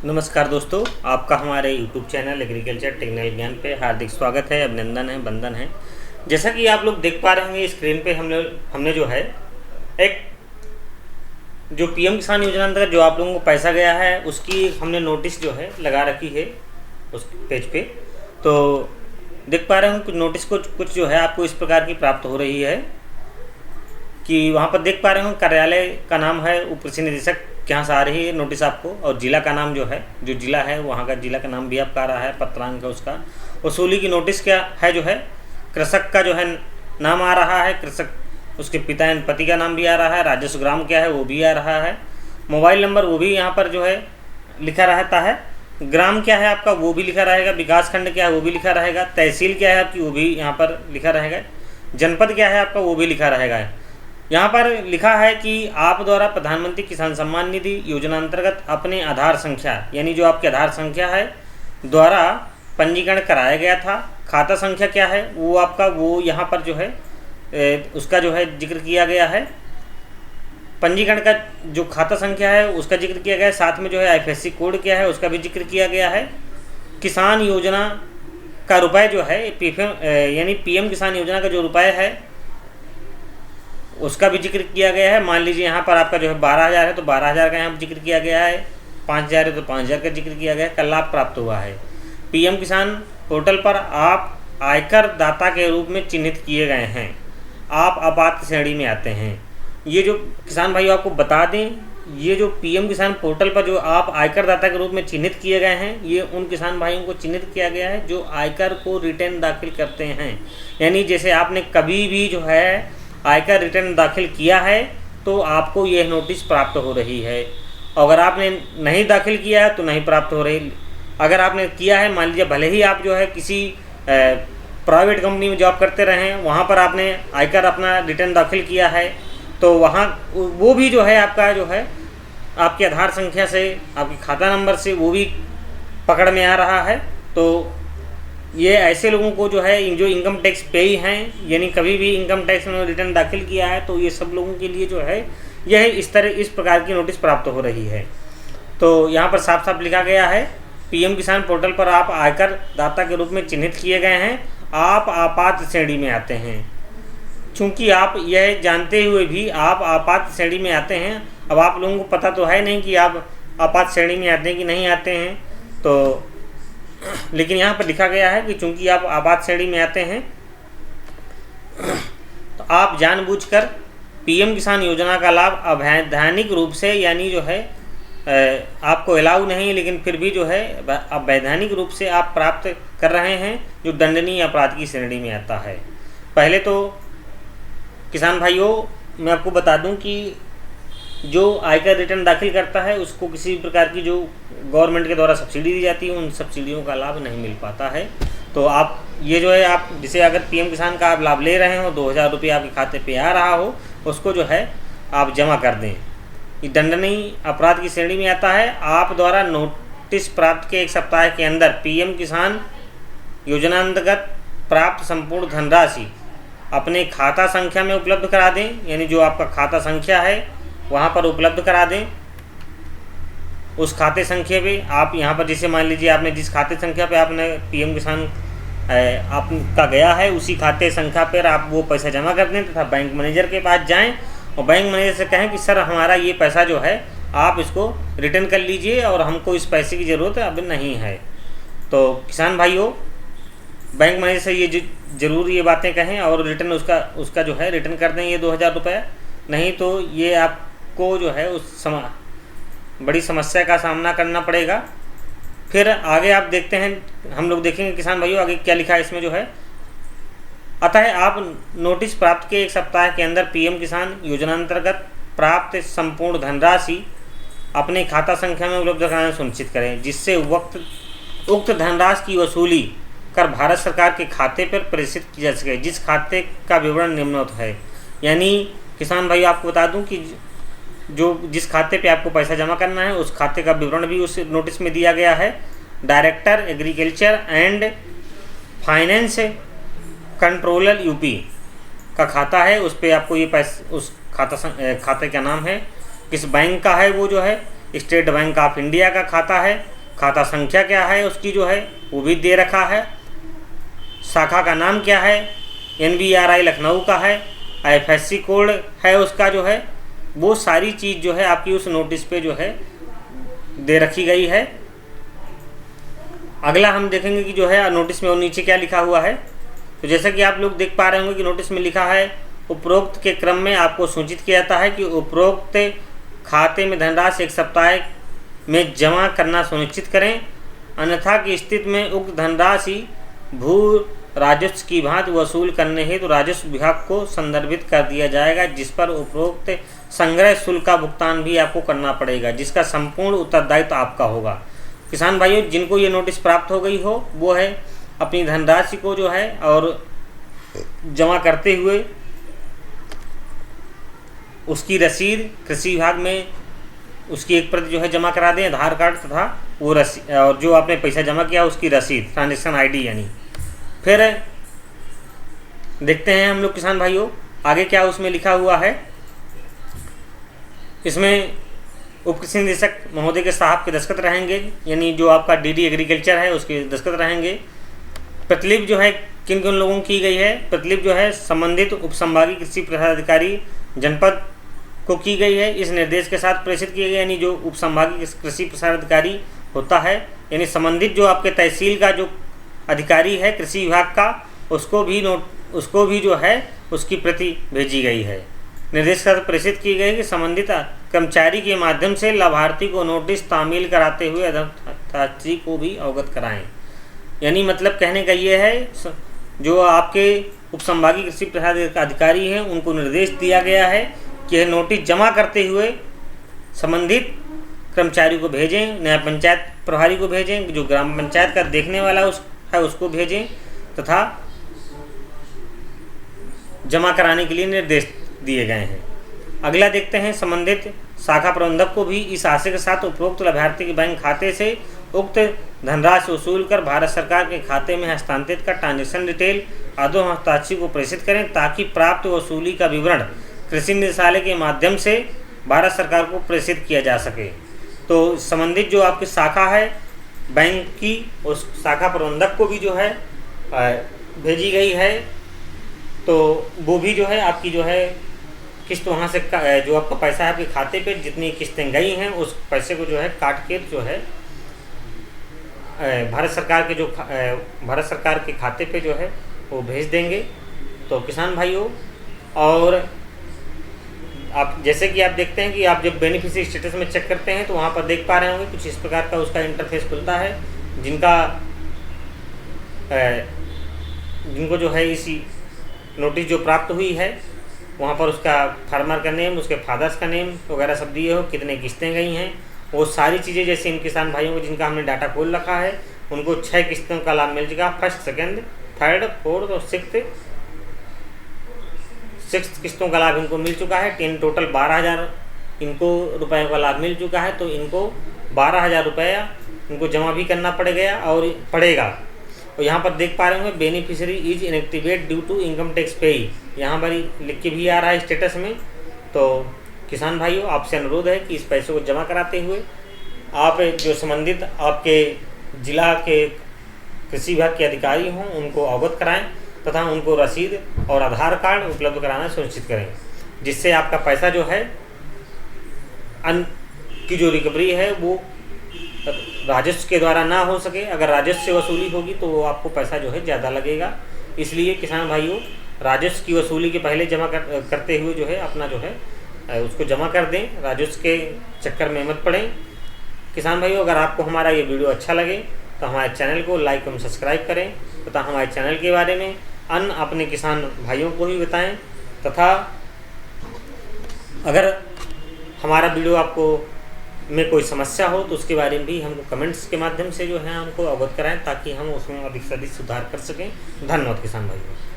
नमस्कार दोस्तों, आपका हमारे YouTube चैनल एग्रीकल्चर टेक्निकल ज्ञान पे हार्दिक स्वागत है, अभिनंदन है, वंदन है। जैसा कि आप लोग देख पा रहे होंगे स्क्रीन पे हमने जो है एक जो पीएम किसान योजना अंतर्गत जो आप लोगों को पैसा गया है उसकी हमने नोटिस जो है लगा रखी है उस पेज पे। तो देख पा रहे होंगे कुछ नोटिस कुछ जो है आपको इस प्रकार की प्राप्त हो रही है कि वहाँ पर देख पा रहे हो कार्यालय का नाम है उप कृषि निदेशक के यहाँ से आ रही है नोटिस आपको, और जिला का नाम जो है जो जिला है वहाँ का जिला का नाम भी आपका आ रहा है, पत्रांक है उसका। वसूली की नोटिस क्या है जो है कृषक का जो है नाम आ रहा है, कृषक उसके पिता एवं पति का नाम भी आ रहा है, राजस्व ग्राम क्या है वो भी आ रहा है, मोबाइल नंबर वो भी यहाँ पर जो है लिखा रहता है, ग्राम क्या है आपका वो भी लिखा रहेगा, विकास खंड क्या है वो भी लिखा रहेगा, तहसील क्या है आपकी वो भी यहाँ पर लिखा रहेगा, जनपद क्या है आपका वो भी लिखा रहेगा। यहाँ पर लिखा है कि आप द्वारा प्रधानमंत्री किसान सम्मान निधि योजना अंतर्गत अपने आधार संख्या यानी जो आपकी आधार संख्या है द्वारा पंजीकरण कराया गया था। खाता संख्या क्या है वो आपका वो यहाँ पर जो है उसका जो है जिक्र किया गया है। पंजीकरण का जो खाता संख्या है उसका जिक्र किया गया है, साथ में जो है आईएफएससी कोड क्या है उसका भी जिक्र किया गया है। किसान योजना का रुपये जो है यानी पीएम किसान योजना का जो रुपये है उसका भी जिक्र किया गया है। मान लीजिए यहाँ पर आपका जो है 12,000 है तो 12,000 का यहाँ पर जिक्र किया गया है, 5,000 है तो 5,000 का जिक्र किया गया है। का लाभ प्राप्त हुआ है। पीएम किसान पोर्टल पर आप आयकर दाता के रूप में चिन्हित किए गए हैं, आप आपात श्रेणी में आते हैं। ये जो किसान भाइयों आपको बता दें, ये जो पीएम किसान पोर्टल पर जो आप आयकर दाता के रूप में चिन्हित किए गए हैं ये उन किसान भाइयों को चिन्हित किया गया है जो आयकर को रिटर्न दाखिल करते हैं। यानी जैसे आपने कभी भी जो है आयकर रिटर्न दाखिल किया है तो आपको यह नोटिस प्राप्त हो रही है। अगर आपने नहीं दाखिल किया है तो नहीं प्राप्त हो रही। अगर आपने किया है, मान लीजिए भले ही आप जो है किसी प्राइवेट कंपनी में जॉब करते रहें, वहाँ पर आपने आयकर अपना रिटर्न दाखिल किया है तो वहाँ वो भी जो है आपका जो है आपके आधार संख्या से आपके खाता नंबर से वो भी पकड़ में आ रहा है। तो ये ऐसे लोगों को जो है जो इनकम टैक्स पेई हैं यानी कभी भी इनकम टैक्स में रिटर्न दाखिल किया है तो ये सब लोगों के लिए जो है यह इस प्रकार की नोटिस प्राप्त हो रही है। तो यहाँ पर साफ साफ लिखा गया है पीएम किसान पोर्टल पर आप आयकर दाता के रूप में चिन्हित किए गए हैं, आप आपात श्रेणी में आते हैं। चूँकि आप यह जानते हुए भी आप आपात श्रेणी में आते हैं, अब आप लोगों को पता तो है नहीं कि आप आपात श्रेणी में आते हैं कि नहीं आते हैं, तो लेकिन यहाँ पर लिखा गया है कि चूंकि आप आपात श्रेणी में आते हैं तो आप जानबूझकर पीएम किसान योजना का लाभ अवैधानिक रूप से यानी जो है आपको अलाउ नहीं लेकिन फिर भी जो है अवैधानिक रूप से आप प्राप्त कर रहे हैं, जो दंडनीय अपराध की श्रेणी में आता है। पहले तो किसान भाइयों मैं आपको बता दूं कि जो आयकर रिटर्न दाखिल करता है उसको किसी प्रकार की जो गवर्नमेंट के द्वारा सब्सिडी दी जाती है उन सब्सिडियों का लाभ नहीं मिल पाता है। तो आप ये जो है आप जैसे अगर पीएम किसान का आप लाभ ले रहे हो 2,000 रुपये आपके खाते पे आ रहा हो उसको जो है आप जमा कर दें। ये दंडनीय अपराध की श्रेणी में आता है। आप द्वारा नोटिस प्राप्त के 1 सप्ताह के अंदर पीएम किसान योजना अंतर्गत प्राप्त संपूर्ण धनराशि अपने खाता संख्या में उपलब्ध करा दें, यानी जो आपका खाता संख्या है वहाँ पर उपलब्ध करा दें। उस खाते संख्या पे आप यहाँ पर जैसे मान लीजिए आपने जिस खाते संख्या पे आपने पीएम किसान आपका गया है उसी खाते संख्या पर आप वो पैसा जमा कर दें तथा बैंक मैनेजर के पास जाएं और बैंक मैनेजर से कहें कि सर हमारा ये पैसा जो है आप इसको रिटर्न कर लीजिए और हमको इस पैसे की ज़रूरत अब नहीं है। तो किसान भाइयों बैंक मैनेजर से ये ज़रूर ये बातें कहें और रिटर्न उसका जो है रिटर्न कर दें ये 2,000 रुपये, नहीं तो ये आपको जो है बड़ी समस्या का सामना करना पड़ेगा। फिर आगे आप देखते हैं, हम लोग देखेंगे किसान भाइयों आगे क्या लिखा है इसमें जो है। अतः आप नोटिस प्राप्त के 1 सप्ताह के अंदर पीएम किसान योजना अंतर्गत प्राप्त संपूर्ण धनराशि अपने खाता संख्या में उपलब्ध कराना सुनिश्चित करें, जिससे उक्त धनराशि की वसूली कर भारत सरकार के खाते पर प्रेषित की जा सके, जिस खाते का विवरण निम्नवत है। यानी किसान भाई आपको बता दूं कि जिस खाते पे आपको पैसा जमा करना है उस खाते का विवरण भी उस नोटिस में दिया गया है। Director agriculture and finance controller UP का खाता है, उस पर आपको ये पैसा उस खाते का नाम है, किस बैंक का है वो जो है स्टेट बैंक ऑफ इंडिया का खाता है। खाता संख्या क्या है उसकी जो है वो भी दे रखा है, शाखा का नाम क्या है, NBRI लखनऊ का है, IFSC कोड है उसका जो है, वो सारी चीज़ जो है आपकी उस नोटिस पे जो है दे रखी गई है। अगला हम देखेंगे कि जो है नोटिस में और नीचे क्या लिखा हुआ है। तो जैसा कि आप लोग देख पा रहे होंगे कि नोटिस में लिखा है, उपरोक्त के क्रम में आपको सूचित किया जाता है कि उपरोक्त खाते में धनराशि 1 सप्ताह में जमा करना सुनिश्चित करें, अन्यथा की स्थिति में उक्त धनराशि भू राजस्व की भांति वसूल करने हेतु राजस्व विभाग को संदर्भित कर दिया जाएगा, जिस पर उपरोक्त संग्रह शुल्क का भुगतान भी आपको करना पड़ेगा, जिसका संपूर्ण उत्तरदायित्व आपका होगा। किसान भाइयों, जिनको ये नोटिस प्राप्त हो गई हो वो है अपनी धनराशि को जो है और जमा करते हुए उसकी रसीद कृषि विभाग में उसकी एक प्रति जो है जमा करा दें, आधार कार्ड तथा वो रसीद और जो आपने पैसा जमा किया उसकी रसीद, ट्रांजेक्शन ID यानी। फिर देखते हैं हम लोग किसान भाइयों आगे क्या उसमें लिखा हुआ है। इसमें उप कृषि निदेशक महोदय के साहब के दस्तखत रहेंगे, यानी जो आपका DD एग्रीकल्चर है उसके दस्तखत रहेंगे। प्रतिलिपि जो है किन किन लोगों की गई है, प्रतिलिपि जो है संबंधित उपसंभागीय कृषि प्रसाराधिकारी जनपद को की गई है, इस निर्देश के साथ प्रेषित किए गए, यानी जो उपसंभागीय कृषि प्रसाराधिकारी होता है यानी संबंधित जो आपके तहसील का जो अधिकारी है कृषि विभाग का, उसको भी जो है उसकी प्रति भेजी गई है। निर्देश के साथ प्रेषित की गई कि संबंधित कर्मचारी के माध्यम से लाभार्थी को नोटिस तामील कराते हुए अध्यक्षता को भी अवगत कराएं। यानी मतलब कहने का ये है जो आपके उपसंभागीय कृषि प्रसार अधिकारी हैं उनको निर्देश दिया गया है कि यह नोटिस जमा करते हुए संबंधित कर्मचारी को भेजें, न्याय पंचायत प्रभारी को भेजें, जो ग्राम पंचायत का देखने वाला उसको भेजें तथा जमा कराने के लिए निर्देश दिए गए हैं। अगला देखते हैं, संबंधित शाखा प्रबंधक को भी इस आशय के साथ उपरोक्त लाभार्थी के बैंक खाते से उक्त धनराशि वसूल कर भारत सरकार के खाते में हस्तांतरित कर ट्रांजेक्शन डिटेल आदो हस्ताक्षर को प्रेषित करें, ताकि प्राप्त वसूली का विवरण कृषि निदेशालय के माध्यम से भारत सरकार को प्रेषित किया जा सके। तो संबंधित जो आपकी शाखा है बैंक की, उस शाखा प्रबंधक को भी जो है भेजी गई है, तो वो भी जो है आपकी जो है किस्त वहाँ से जो आपका पैसा है आपके खाते पे जितनी किस्तें गई हैं उस पैसे को जो है काट के जो है भारत सरकार के खाते पे जो है वो भेज देंगे। तो किसान भाइयों, और आप जैसे कि आप देखते हैं कि आप जब बेनिफिशियरी स्टेटस में चेक करते हैं तो वहाँ पर देख पा रहे होंगे कुछ इस प्रकार का उसका इंटरफेस खुलता है, जिनको जो है इसी नोटिस जो प्राप्त हुई है वहाँ पर उसका फार्मर का नेम, उसके फादर्स का नेम वगैरह सब दिए हो, कितने किस्तें गई हैं, वो सारी चीज़ें जैसे इन किसान भाइयों को जिनका हमने डाटा खोल रखा है उनको 6 किस्तों का लाभ मिल चुका, फर्स्ट, सेकंड, थर्ड, फोर्थ और सिक्स्थ किस्तों का लाभ इनको मिल चुका है। टोटल 12,000 इनको रुपये का लाभ मिल चुका है। तो इनको 12,000 रुपया इनको जमा भी करना पड़ेगा। और यहाँ पर देख पा रहे होंगे beneficiary is inactivate due to income tax payee, यहाँ पर लिख के भी आ रहा है स्टेटस में। तो किसान भाइयों, आपसे अनुरोध है कि इस पैसे को जमा कराते हुए आप जो संबंधित आपके जिला के कृषि विभाग के अधिकारी हों उनको अवगत कराएं तथा उनको रसीद और आधार कार्ड उपलब्ध कराना सुनिश्चित करें, जिससे आपका पैसा जो है अन्न की जो रिकवरी है वो राजस्व के द्वारा ना हो सके। अगर राजस्व से वसूली होगी तो आपको पैसा जो है ज़्यादा लगेगा। इसलिए किसान भाइयों, राजस्व की वसूली के पहले जमा करते हुए जो है अपना जो है उसको जमा कर दें, राजस्व के चक्कर में मत पड़ें। किसान भाइयों, अगर आपको हमारा ये वीडियो अच्छा लगे तो हमारे चैनल को लाइक एवं सब्सक्राइब करें तथा हमारे चैनल के बारे में अन्य अपने किसान भाइयों को भी बताएं तथा अगर हमारा वीडियो आपको में कोई समस्या हो तो उसके बारे में भी हमको कमेंट्स के माध्यम से जो है हमको अवगत कराएं, ताकि हम उसमें अधिक से अधिक सुधार कर सकें। धन्यवाद किसान भाइयों।